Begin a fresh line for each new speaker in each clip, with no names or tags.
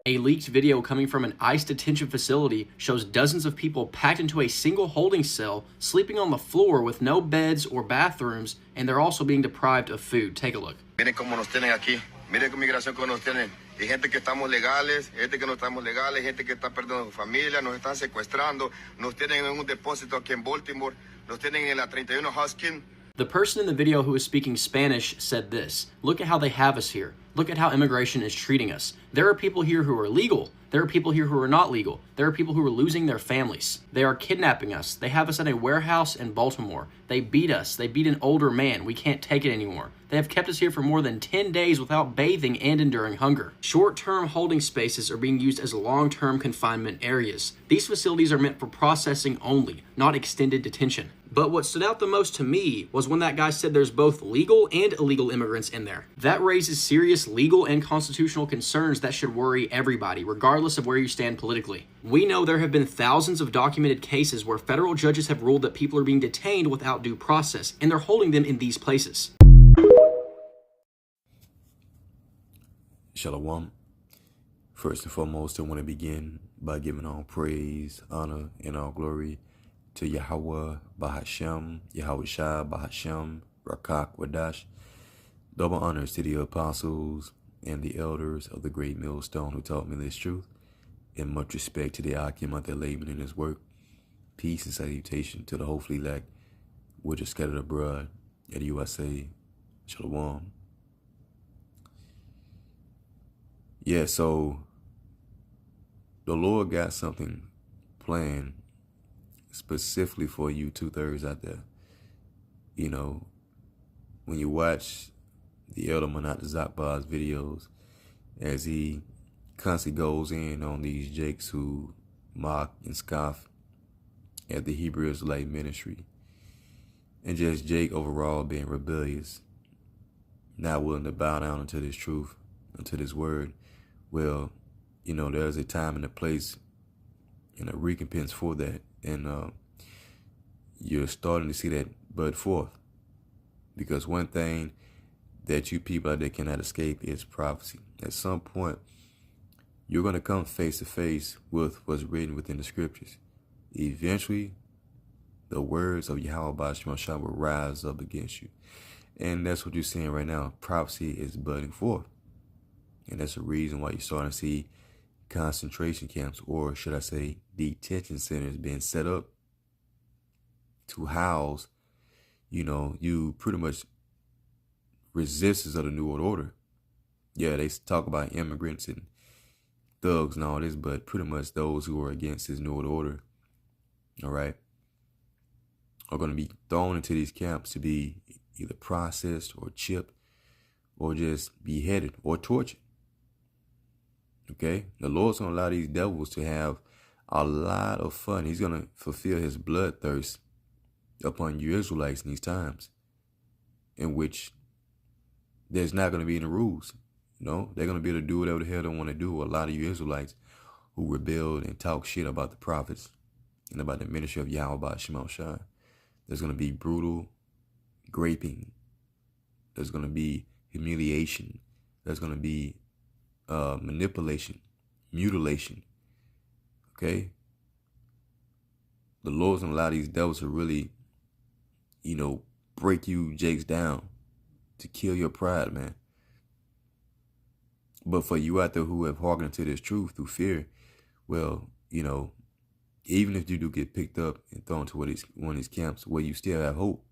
A leaked video coming from an ICE detention facility shows dozens of people packed into a single holding cell, sleeping on the floor with no beds or bathrooms, and they're also being deprived of food. Take a look.
Miren cómo nos tienen aquí. Miren qué migración que nos tienen. Y gente que estamos legales, gente que no estamos legales, gente que está perdiendo su familia, nos están secuestrando, nos tienen en un depósito aquí en Baltimore, nos tienen en la 31 Huskin.
The person in the video who is speaking Spanish said this: "Look at how they have us here. Look at how immigration is treating us. There are people here who are legal. There are people here who are not legal. There are people who are losing their families. They are kidnapping us. They have us in a warehouse in Baltimore. They beat us. They beat an older man. We can't take it anymore. They have kept us here for more than 10 days without bathing and enduring hunger." Short-term holding spaces are being used as long-term confinement areas. These facilities are meant for processing only, not extended detention. But what stood out the most to me was when that guy said there's both legal and illegal immigrants in there. That raises serious legal and constitutional concerns that should worry everybody, regardless of where you stand politically. We know there have been thousands of documented cases where federal judges have ruled that people are being detained without due process, and they're holding them in these places.
Shalom. First and foremost, I want to begin by giving all praise, honor, and all glory to Yahweh Bahashem, Yahweh Shai Bahashem, Rakak Wadash. Double honors to the apostles and the elders of the great millstone who taught me this truth, and much respect to the Akim out there laboring in his work. Peace and salutation to the hopefully elect, which are scattered abroad at the USA. Shalom. Yeah, so the Lord got something planned specifically for you two-thirds out there. You know, when you watch the Elder Manat Zakbar's videos, as he constantly goes in on these jakes who mock and scoff at the Hebrew Israelite ministry, and just Jake overall being rebellious, not willing to bow down unto this truth, unto this word. Well, you know, there's a time and a place and a recompense for that. And you're starting to see that bud forth. Because one thing that you people out there cannot escape is prophecy. At some point, you're going to come face to face with what's written within the scriptures. Eventually, the words of Yahweh Bashim will rise up against you. And that's what you're seeing right now. Prophecy is budding forth. And that's the reason why you're starting to see concentration camps, or should I say detention centers, being set up to house, you know, you pretty much resistors of the New World Order. Yeah, they talk about immigrants and thugs and all this, but pretty much those who are against this New World Order, all right, are going to be thrown into these camps to be either processed or chipped or just beheaded or tortured. Okay, the Lord's going to allow these devils to have a lot of fun. He's going to fulfill his bloodthirst upon you Israelites in these times, in which there's not going to be any rules. You know, they're going to be able to do whatever the hell they want to do. A lot of you Israelites who rebelled and talk shit about the prophets and about the ministry of Yahweh Shema Shai. There's going to be brutal graping. There's going to be humiliation. There's going to be manipulation, mutilation. Okay? The Lord's gonna allow these devils to really, you know, break you jakes down, to kill your pride, man. But for you out there who have hearkened to this truth through fear, well, you know, even if you do get picked up and thrown to one of these camps, where you still have hope.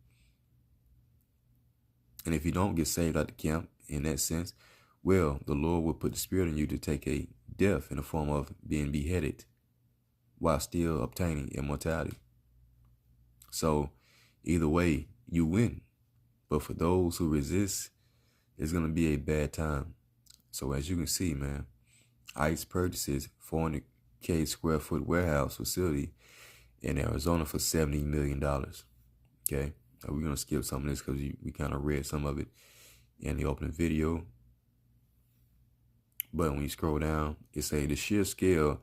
And if you don't get saved out the camp in that sense, well, the Lord will put the spirit in you to take a death in the form of being beheaded while still obtaining immortality. So either way, you win. But for those who resist, it's going to be a bad time. So as you can see, man, ICE purchases 400K square foot warehouse facility in Arizona for $70 million. Okay, we're going to skip some of this because we kind of read some of it in the opening video. But when you scroll down, it says the sheer scale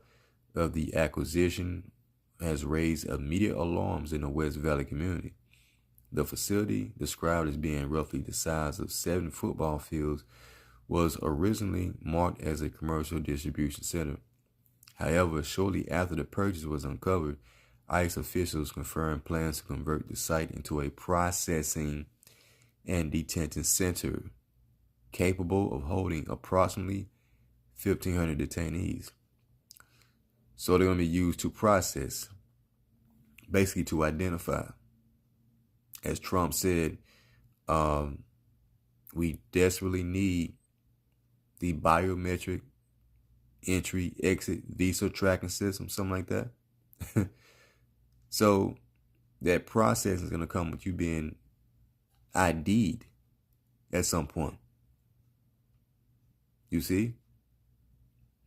of the acquisition has raised immediate alarms in the West Valley community. The facility, described as being roughly the size of 7 football fields, was originally marked as a commercial distribution center. However, shortly after the purchase was uncovered, ICE officials confirmed plans to convert the site into a processing and detention center capable of holding approximately 1,500 detainees. So they're going to be used to process, basically to identify. As Trump said, we desperately need the biometric entry, exit, visa tracking system, something like that. So that process is going to come with you being ID'd at some point. You see?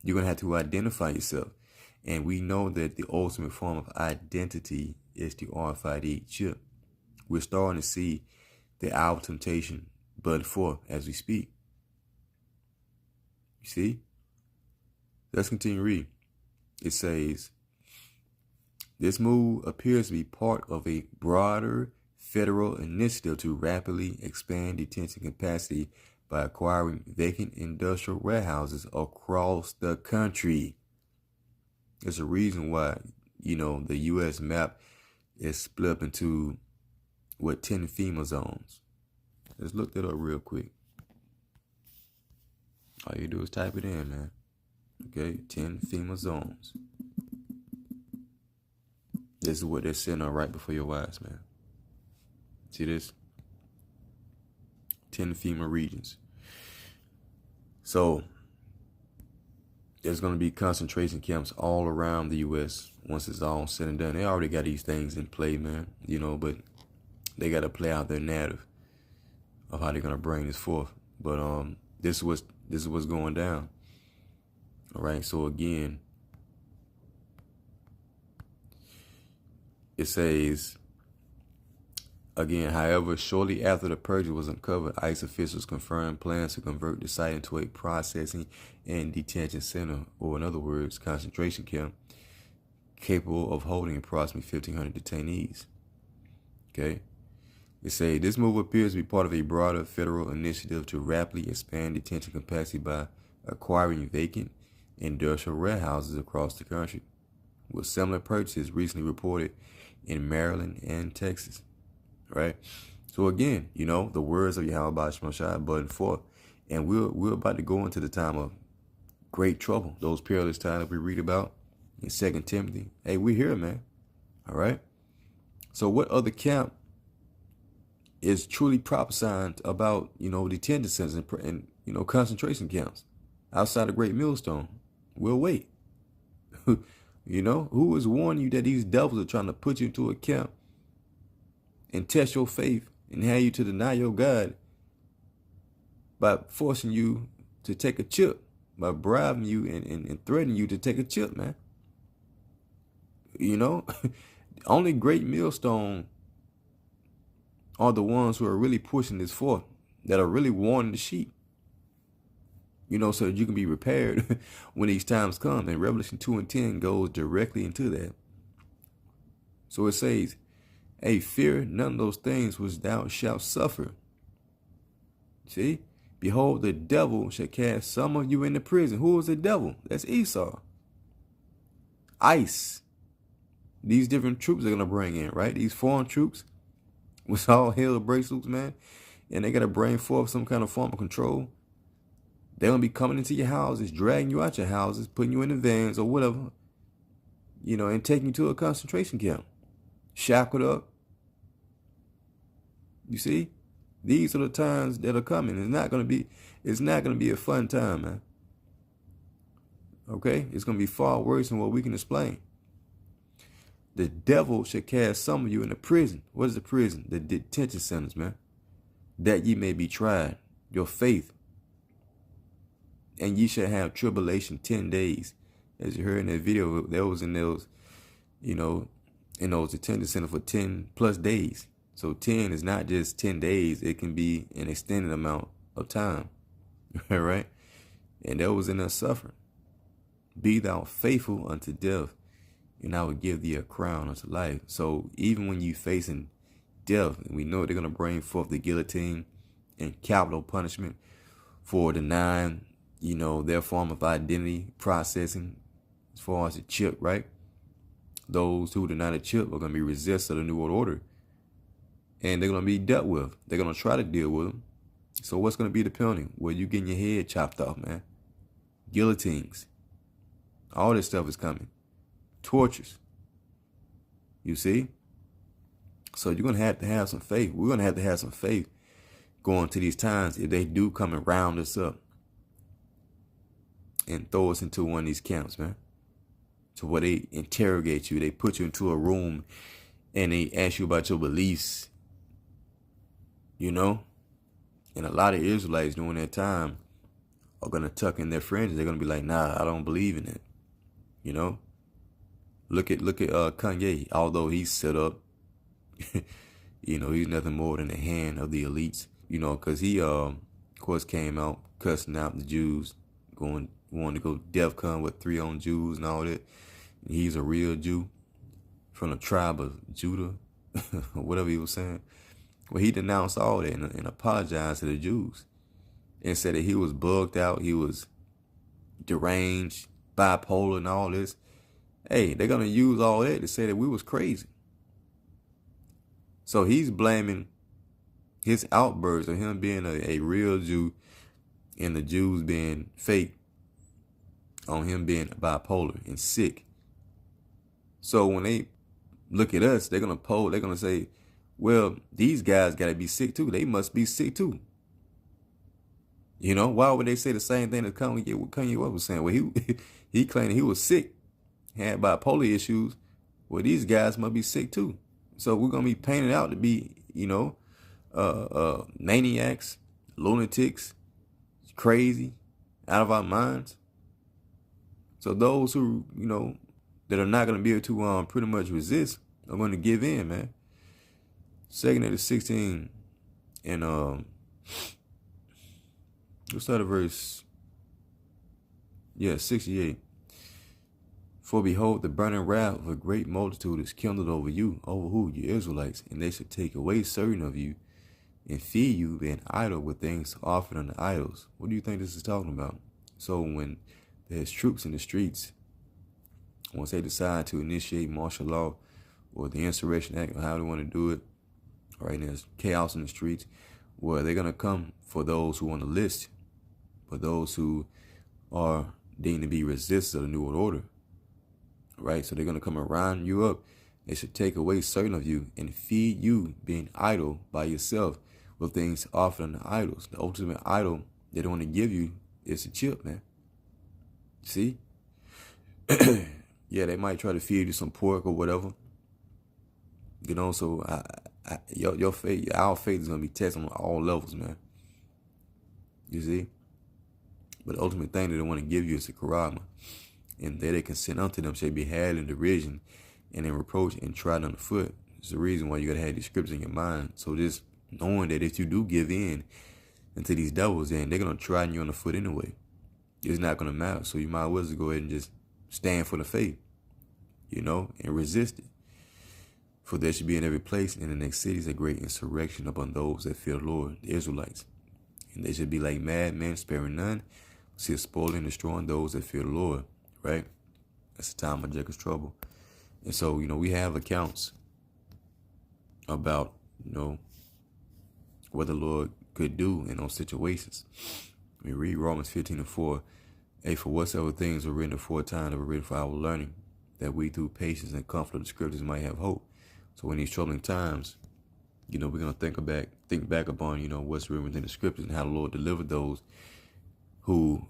You're going to have to identify yourself. And we know that the ultimate form of identity is the RFID chip. We're starting to see the hour of temptation bud forth as we speak. You see? Let's continue to read. It says, this move appears to be part of a broader federal initiative to rapidly expand detention capacity by acquiring vacant industrial warehouses across the country. There's a reason why, the U.S. map is split up into 10 FEMA zones. Let's look that up real quick. All you do is type it in, man. Okay, 10 FEMA zones. This is what they're sitting on right before your eyes, man. See this? 10 FEMA regions. So, there's going to be concentration camps all around the U.S. once it's all said and done. They already got these things in play, man. But they got to play out their narrative of how they're going to bring this forth. But this is what's going down. All right, so again, it says, however, shortly after the purchase was uncovered, ICE officials confirmed plans to convert the site into a processing and detention center, or in other words, concentration camp, capable of holding approximately 1,500 detainees. Okay? It says, this move appears to be part of a broader federal initiative to rapidly expand detention capacity by acquiring vacant industrial warehouses across the country, with similar purchases recently reported in Maryland and Texas. Right? So again, the words of Yahweh Shemashai button forth. And we're about to go into the time of great trouble. Those perilous times that we read about in 2 Timothy. Hey, we're here, man. All right? So what other camp is truly prophesying about, detention centers and concentration camps outside of Great Millstone? We'll wait. Who is warning you that these devils are trying to put you into a camp and test your faith and have you to deny your God by forcing you to take a chip, by bribing you and threatening you to take a chip, man? Only Great Millstone are the ones who are really pushing this forth, that are really warning the sheep, so that you can be prepared when these times come. And Revelation 2:10 goes directly into that. So it says, hey, fear none of those things which thou shalt suffer. See? Behold, the devil shall cast some of you into prison. Who is the devil? That's Esau. ICE. These different troops are going to bring in, right? These foreign troops, with all hell breaks loose, man. And they got to bring forth some kind of form of control. They're going to be coming into your houses, dragging you out your houses, putting you in the vans or whatever, and taking you to a concentration camp. Shackled up. You see? These are the times that are coming. It's not going to be a fun time, man. Okay? It's going to be far worse than what we can explain. The devil shall cast some of you into prison. What is the prison? The detention centers, man. That ye may be tried. Your faith. And ye shall have tribulation 10 days. As you heard in that video, that was in those, in those detention centers for 10 plus days. So 10 is not just 10 days. It can be an extended amount of time. Right? And that was in their suffering. Be thou faithful unto death, and I will give thee a crown unto life. So even when you facing death, and we know they're going to bring forth the guillotine and capital punishment for denying, their form of identity processing as far as the chip, right? Those who deny the chip are going to be resistors of the New World Order. And they're going to be dealt with. They're going to try to deal with them. So what's going to be the penalty? Well, you getting your head chopped off, man. Guillotines. All this stuff is coming. Tortures. You see? So you're going to have some faith. We're going to have some faith going to these times if they do come and round us up and throw us into one of these camps, man. To where they interrogate you. They put you into a room and they ask you about your beliefs. And a lot of Israelites during that time are going to tuck in their fringes. They're going to be like, nah, I don't believe in it. Look at Kanye. Although he's set up, he's nothing more than a hand of the elites. Because he, of course, came out cussing out the Jews, wanting to go DEFCON with 3 on Jews and all that. And he's a real Jew from the tribe of Judah, or whatever he was saying. Well, he denounced all that and apologized to the Jews and said that he was bugged out, he was deranged, bipolar, and all this. Hey, they're going to use all that to say that we was crazy. So he's blaming his outbursts of him being a real Jew and the Jews being fake on him being bipolar and sick. So when they look at us, they're going to say, well, these guys got to be sick too. They must be sick too. Why would they say the same thing that Kanye West was saying? Well, he claimed he was sick, had bipolar issues. Well, these guys must be sick too. So we're going to be painted out to be, maniacs, lunatics, crazy, out of our minds. So those who, that are not going to be able to pretty much resist are going to give in, man. 2 16 and let's start at verse 68. For behold, the burning wrath of a great multitude is kindled over you. Over who? You Israelites. And they should take away certain of you and feed you, being idle with things offered unto idols. What do you think this is talking about? So when there's troops in the streets, once they decide to initiate martial law or the Insurrection Act or how they want to do it, right, there's chaos in the streets, where they're going to come for those who are on the list, for those who are deemed to be resistors of the New World Order, right? So they're going to come and round you up. They should take away certain of you and feed you, being idle by yourself, with things offered unto idols. The ultimate idol they don't want to give you is a chip, man. See? Yeah, they might try to feed you some pork or whatever. So your faith, our faith is going to be tested on all levels, man. You see? But the ultimate thing that they want to give you is a karama. And that they can send unto them shall be had in derision and in reproach and trodden on the foot. It's the reason why you got to have these scriptures in your mind. So just knowing that if you do give in to these devils, then they're going to trodden you on the foot anyway. It's not going to matter. So you might as well just go ahead and just stand for the faith, and resist it. For there should be in every place in the next cities a great insurrection upon those that fear the Lord, the Israelites. And they should be like madmen, sparing none, still spoiling and destroying those that fear the Lord, right? That's the time of Jacob's trouble. And so, we have accounts about, what the Lord could do in those situations. We read Romans 15:4. Hey, for whatsoever things were written aforetime that were written for our learning, that we through patience and comfort of the scriptures might have hope. So in these troubling times, we're going to think back upon, what's written within the scriptures and how the Lord delivered those who,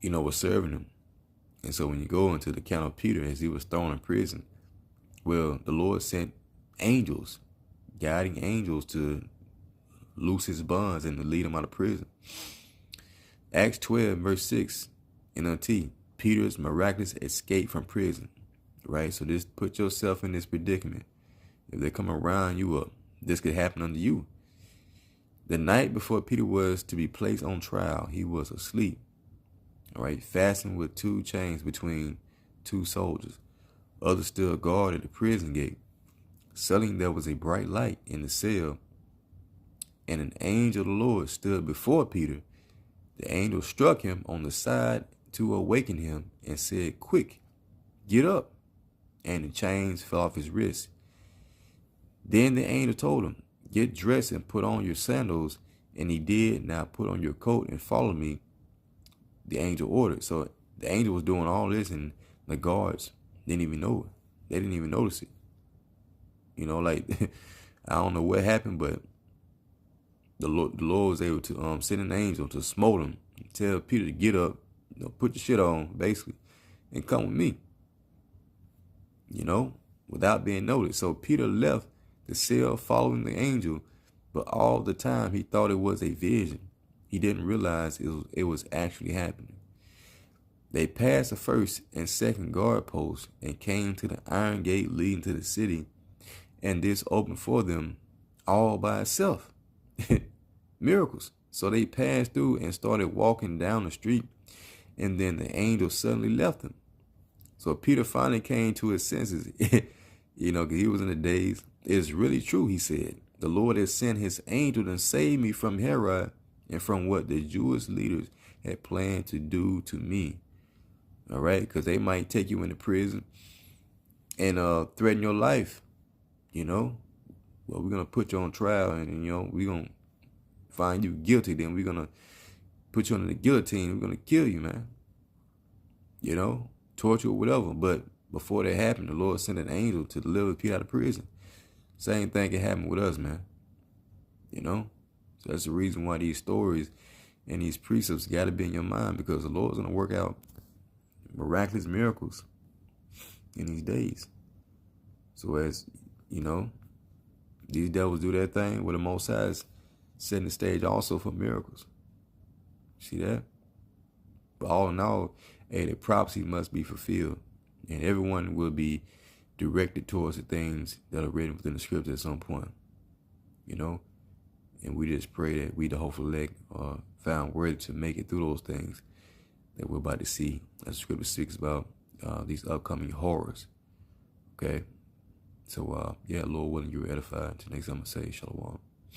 were serving him. And so when you go into the account of Peter as he was thrown in prison, well, the Lord sent angels, guiding angels to loose his bonds and to lead him out of prison. Acts 12, verse 6, NLT, Peter's miraculous escape from prison, right? So just put yourself in this predicament. If they come around you up, this could happen unto you. The night before Peter was to be placed on trial, he was asleep, all right, fastened with 2 chains between 2 soldiers. Others still guarded the prison gate. Suddenly there was a bright light in the cell, and an angel of the Lord stood before Peter, The angel struck him on the side to awaken him and said, "Quick, get up." And the chains fell off his wrists. Then the angel told him, "Get dressed and put on your sandals." And he did. "Now put on your coat and follow me," the angel ordered. So the angel was doing all this, and the guards didn't even know it. They didn't even notice it. You know, like, I don't know what happened, but the Lord was able to send an angel to smote him, tell Peter to get up, you know, put your shit on, basically, and come with me, you know, without being noticed. So Peter left the cell following the angel, but all the time he thought it was a vision. He didn't realize it was actually happening. They passed the first and second guard posts and came to the iron gate leading to the city, and this opened for them all by itself. Miracles. So they passed through and started walking down the street, and then the angel suddenly left them. So Peter finally came to his senses, you know, because he was in the daze. "It's really true," he said. "The Lord has sent his angel to save me from Herod and from what the Jewish leaders had planned to do to me." All right, because they might take you into prison and threaten your life, you know. Well, we're going to put you on trial, and, you know, we're going to find you guilty. Then we're going to put you under the guillotine. We're going to kill you, man. You know, torture or whatever. But before that happened, the Lord sent an angel to deliver Peter out of prison. Same thing can happen with us, man. You know, so that's the reason why these stories and these precepts got to be in your mind, because the Lord's going to work out miraculous miracles in these days. So as, you know, these devils do their thing, with the Most High is setting the stage also for miracles. See that? But all in all, hey, the prophecy must be fulfilled, and everyone will be directed towards the things that are written within the scripture at some point. You know? And we just pray that we, the hopeful elect, are found worthy to make it through those things that we're about to see, as the scripture speaks about these upcoming horrors. Okay? So, yeah, Lord willing, you're edified. Until next time I say, Shalom.